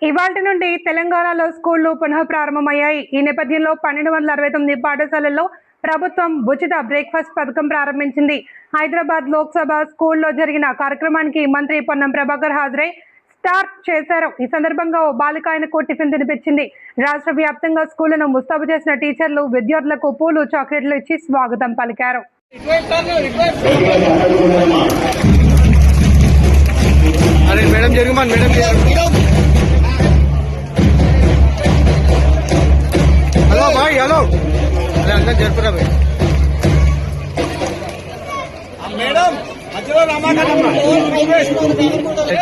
ఇవాల్టి నుండి తెలంగాణలో స్కూళ్లు పునః ప్రారంభమయ్యాయి. ఈ నేపథ్యంలో 1269 పాఠశాలల్లో ప్రభుత్వం ఉచిత బ్రేక్ఫాస్ట్ పథకం ప్రారంభించింది. హైదరాబాద్ లోక్సభ స్కూల్లో జరిగిన కార్యక్రమానికి మంత్రి పొన్నం ప్రభాకర్ హాజరై స్టార్ట్ చేశారు. ఈ సందర్భంగా ఓ బాలిక ఆయనకు టిఫిన్ తినిపించింది. రాష్ట్ర వ్యాప్తంగా స్కూళ్లను ముస్తాబు చేసిన టీచర్లు విద్యార్థులకు పూలు, చాక్లెట్లు ఇచ్చి స్వాగతం పలికారు. హలో భాయ్, హలో అంతా జరుపురా భాయ్.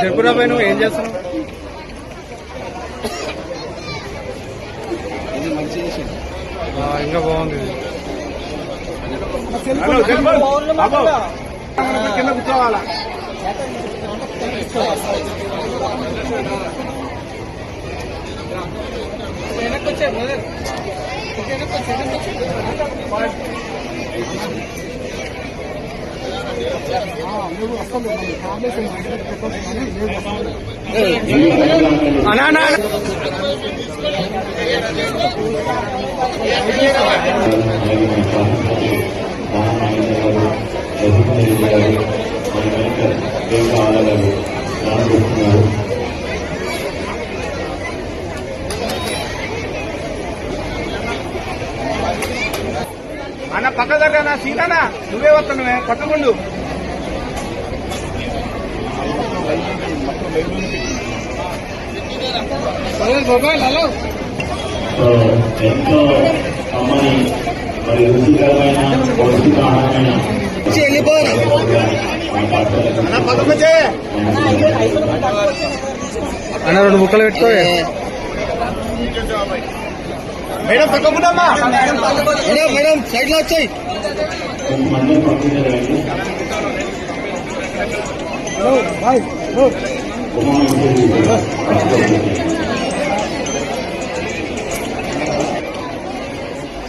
జరుపురా భాయ్, నువ్వు ఏం చేస్తున్నావు? ఇంకా బాగుంది. కింద కూర్చోవాలా? అనా అన్న పక్క దగ్గర సీతానా నువ్వే వస్తున్నావే పక్కకుండు. ఎంతో అమ్మని మరి రుచికరమైన పౌష్టికాహారమైన అన్న 2 ముక్కలు పెట్టుకో. మేడం పక్కకున్నామ్మా, మేడం సైడ్ లో వచ్చాయి.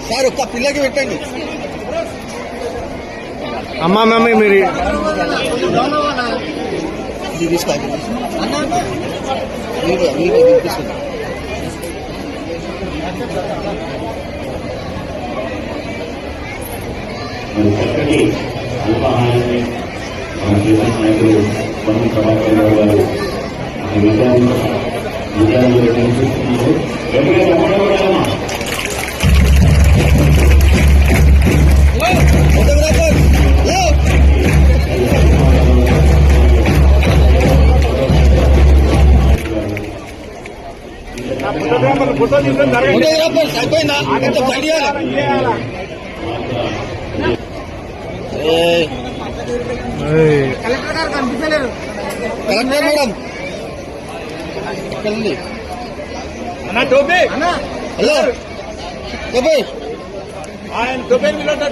సార్ ఒక్క పిల్లకి పెట్టండి. అమ్మా మమ్మీ మీరు తీసుకోండి. మరి చక్కటి అల్పాహారాన్ని మన దేశ నాయకులు పొన్నం ప్రభాకర్ గారు విద్యార్థులు కనిపిస్తున్నారు. ఎప్పుడైనా ఉండకూడదమ్మా. కలెక్టర్ గారు కనిపించలేరు. కలెక్టర్ మేడం అన్న టోపీ అన్న. హలో టోపీ, ఆయన టోపీ పిల్లలు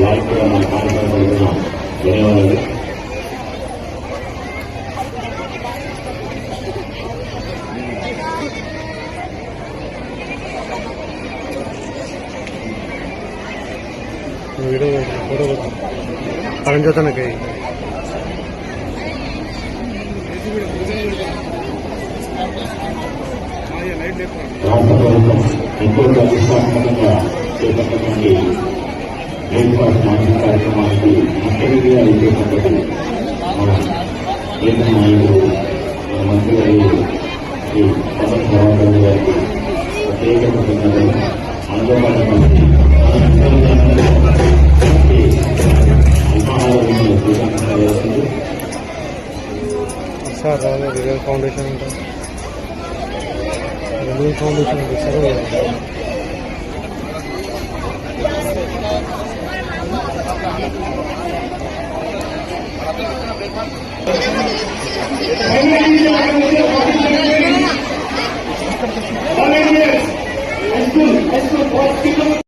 వారికి కూడా మన కార్యక్రమంలో ధన్యవాదాలు. పరంజోతనకి రాష్ట్ర ప్రభుత్వం ఎంతో ప్రతిష్టాత్మకంగా చేపట్టినటువంటి బ్రేక్ఫాస్ట్ మార్నింగ్ కార్యక్రమానికి ముఖ్యంగా చేపట్టడం మన దేశ నాయకులు మన మంత్రి గారు శ్రీ పొన్నం ప్రభాకర్ గారికి ప్రత్యేకమైన అనుభవాన్ని మంత్రి అల్పాహారం సార్ రివర్ ఫౌండేషన్ ఉంటుంది. రివర్ ఫౌండేషన్ ఉంటుంది సార్.